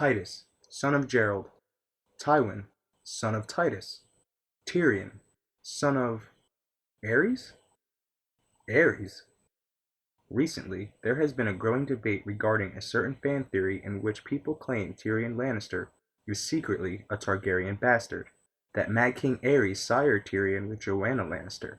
Titus, son of Gerald. Tywin, son of Titus. Tyrion, son of Aerys? Aerys? Recently, there has been a growing debate regarding a certain fan theory in which people claim Tyrion Lannister is secretly a Targaryen bastard, that Mad King Aerys sired Tyrion with Joanna Lannister.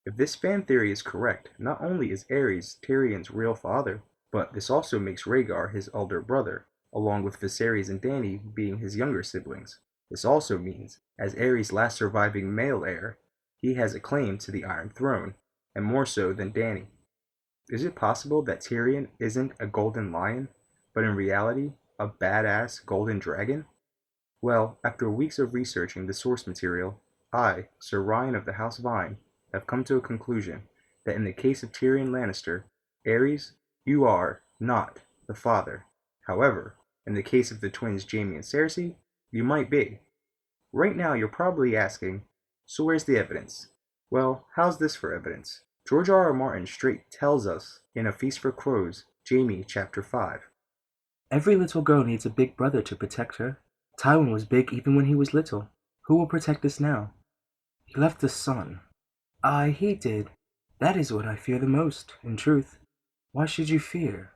If this fan theory is correct, not only is Aerys Tyrion's real father, but this also makes Rhaegar his elder brother, along with Viserys and Dany being his younger siblings. This also means, as Aerys' last surviving male heir, he has a claim to the Iron Throne, and more so than Dany. Is it possible that Tyrion isn't a golden lion, but in reality, a badass golden dragon? Well, after weeks of researching the source material, I, Sir Ryan of the House Vine, have come to a conclusion that in the case of Tyrion Lannister, Aerys, you are not the father. However, in the case of the twins Jaime and Cersei, you might be. Right now you're probably asking, so where's the evidence? Well, how's this for evidence? George R. R. Martin straight tells us in A Feast for Crows, Jaime chapter 5. Every little girl needs a big brother to protect her. Tywin was big even when he was little. Who will protect us now? He left the sun. Aye, he did. That is what I fear the most, in truth. Why should you fear?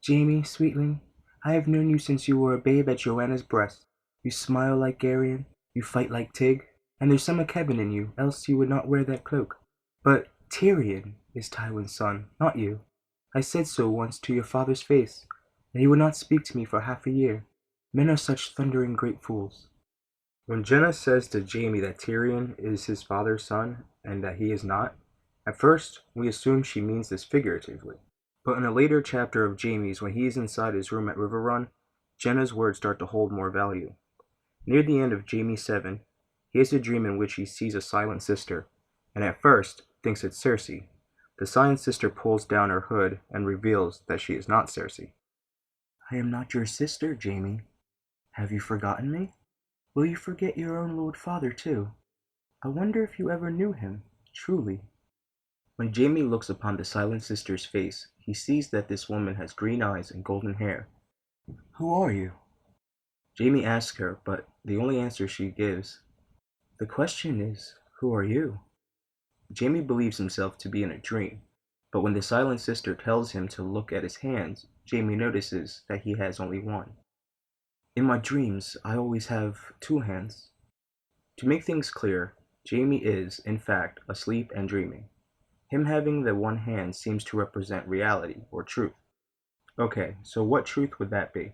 Jaime, sweetling, I have known you since you were a babe at Joanna's breast. You smile like Garion, you fight like Tig, and there's some of Kevin in you, else you would not wear that cloak. But Tyrion is Tywin's son, not you. I said so once to your father's face, and he would not speak to me for half a year. Men are such thundering great fools. When Jenna says to Jaime that Tyrion is his father's son and that he is not, at first we assume she means this figuratively. But in a later chapter of Jaime's, when he is inside his room at Riverrun, Jenna's words start to hold more value. Near the end of Jaime 7, he has a dream in which he sees a silent sister, and at first thinks it's Cersei. The silent sister pulls down her hood and reveals that she is not Cersei. I am not your sister, Jaime. Have you forgotten me? Will you forget your own Lord Father, too? I wonder if you ever knew him, truly. When Jaime looks upon the silent sister's face, he sees that this woman has green eyes and golden hair. Who are you? Jaime asks her, but the only answer she gives, the question is, who are you? Jaime believes himself to be in a dream, but when the silent sister tells him to look at his hands, Jaime notices that he has only one. In my dreams, I always have two hands. To make things clear, Jaime is, in fact, asleep and dreaming. Him having the one hand seems to represent reality, or truth. Okay, so what truth would that be?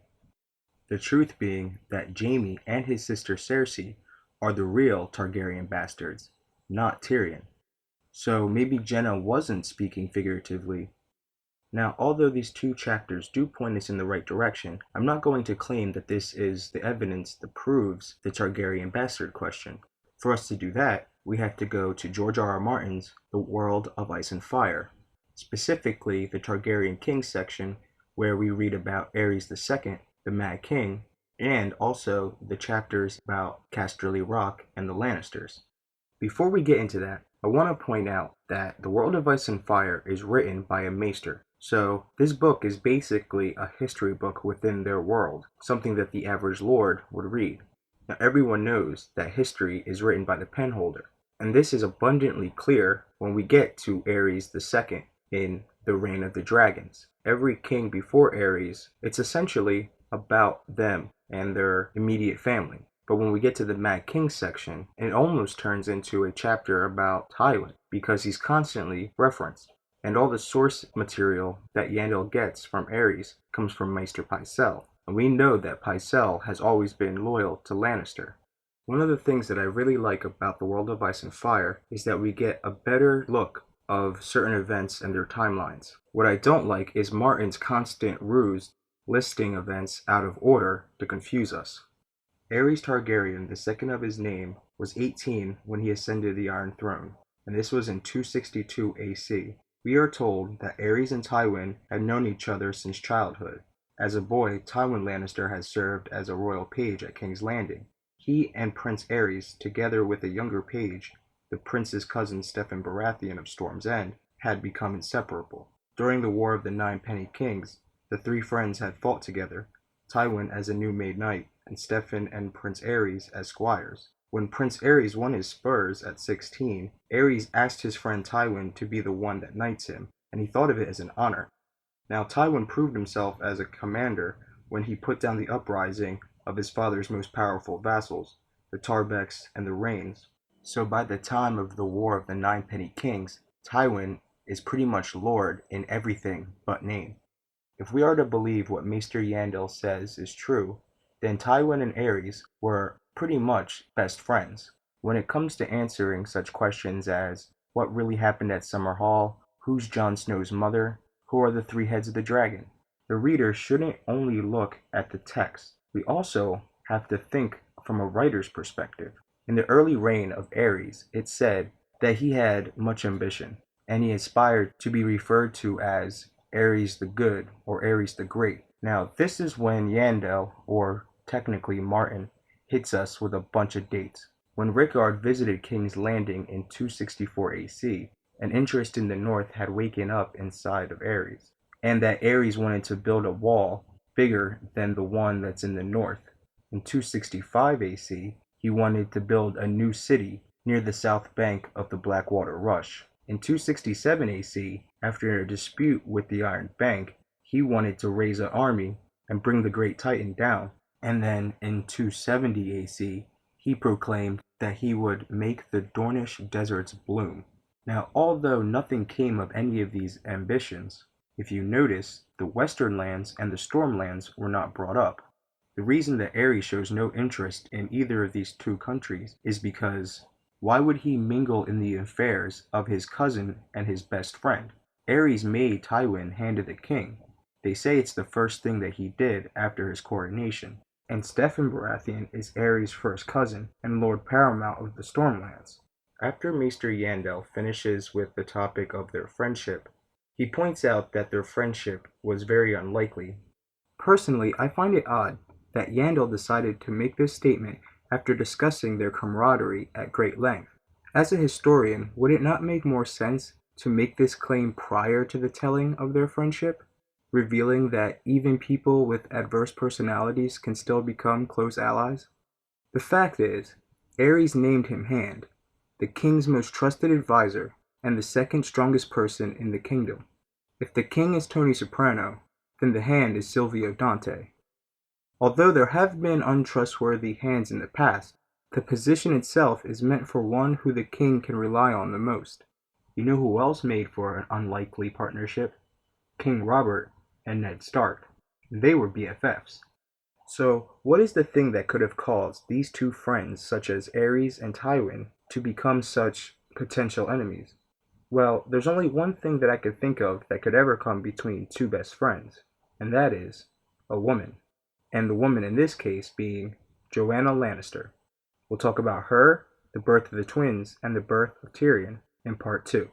The truth being that Jaime and his sister Cersei are the real Targaryen bastards, not Tyrion. So maybe Jenna wasn't speaking figuratively. Now, although these two chapters do point us in the right direction, I'm not going to claim that this is the evidence that proves the Targaryen bastard question. For us to do that, we have to go to George R. R. Martin's The World of Ice and Fire, specifically the Targaryen King section, where we read about Aerys II, the Mad King, and also the chapters about Casterly Rock and the Lannisters. Before we get into that, I want to point out that The World of Ice and Fire is written by a maester. So this book is basically a history book within their world, something that the average lord would read. Now everyone knows that history is written by the penholder, and this is abundantly clear when we get to Aerys II in The Reign of the Dragons. Every king before Aerys, it's essentially about them and their immediate family. But when we get to the Mad King section, it almost turns into a chapter about Tywin, because he's constantly referenced. And all the source material that Yandel gets from Aerys comes from Maester Pycelle. And we know that Pycelle has always been loyal to Lannister. One of the things that I really like about The World of Ice and Fire is that we get a better look of certain events and their timelines. What I don't like is Martin's constant ruse listing events out of order to confuse us. Aerys Targaryen, the second of his name, was 18 when he ascended the Iron Throne, and this was in 262 AC. We are told that Aerys and Tywin had known each other since childhood. As a boy, Tywin Lannister had served as a royal page at King's Landing. He and Prince Aerys, together with a younger page, the prince's cousin Steffon Baratheon of Storm's End, had become inseparable. During the War of the Nine Penny Kings, the three friends had fought together, Tywin as a new made knight, and Steffan and Prince Aerys as squires. When Prince Aerys won his spurs at 16, Aerys asked his friend Tywin to be the one that knights him, and he thought of it as an honor. Now Tywin proved himself as a commander when he put down the uprising of his father's most powerful vassals, the Tarbecks and the Rains. So by the time of the War of the Ninepenny Kings, Tywin is pretty much lord in everything but name. If we are to believe what Maester Yandel says is true, then Tywin and Aerys were pretty much best friends. When it comes to answering such questions as what really happened at Summerhall, who's Jon Snow's mother, who are the three heads of the dragon, the reader shouldn't only look at the text. We also have to think from a writer's perspective. In the early reign of Aerys, it said that he had much ambition, and he aspired to be referred to as Aerys the Good or Aerys the Great. Now, this is when Yandel, or technically Martin, hits us with a bunch of dates. When Rickard visited King's Landing in 264 AC, an interest in the north had waken up inside of Aerys, and that Aerys wanted to build a wall bigger than the one that's in the north. In 265 AC, he wanted to build a new city near the south bank of the Blackwater Rush. In 267 AC, after a dispute with the Iron Bank, he wanted to raise an army and bring the Great Titan down. And then in 270 AC, he proclaimed that he would make the Dornish deserts bloom. Now, although nothing came of any of these ambitions, if you notice, the Western lands and the Stormlands were not brought up. The reason that Aerys shows no interest in either of these two countries is because why would he mingle in the affairs of his cousin and his best friend? Aerys made Tywin hand to the king. They say it's the first thing that he did after his coronation. And Steffan Baratheon is Aerys' first cousin and Lord Paramount of the Stormlands. After Maester Yandel finishes with the topic of their friendship, he points out that their friendship was very unlikely. Personally, I find it odd that Yandel decided to make this statement after discussing their camaraderie at great length. As a historian, would it not make more sense to make this claim prior to the telling of their friendship, revealing that even people with adverse personalities can still become close allies? The fact is, Aerys named him Hand, the king's most trusted advisor and the second strongest person in the kingdom. If the king is Tony Soprano, then the Hand is Silvio Dante. Although there have been untrustworthy hands in the past, the position itself is meant for one who the king can rely on the most. You know who else made for an unlikely partnership? King Robert and Ned Stark. They were BFFs. So, what is the thing that could have caused these two friends, such as Aerys and Tywin, to become such potential enemies? Well, there's only one thing that I could think of that could ever come between two best friends, and that is a woman. And the woman in this case being Joanna Lannister. We'll talk about her, the birth of the twins, and the birth of Tyrion in part 2.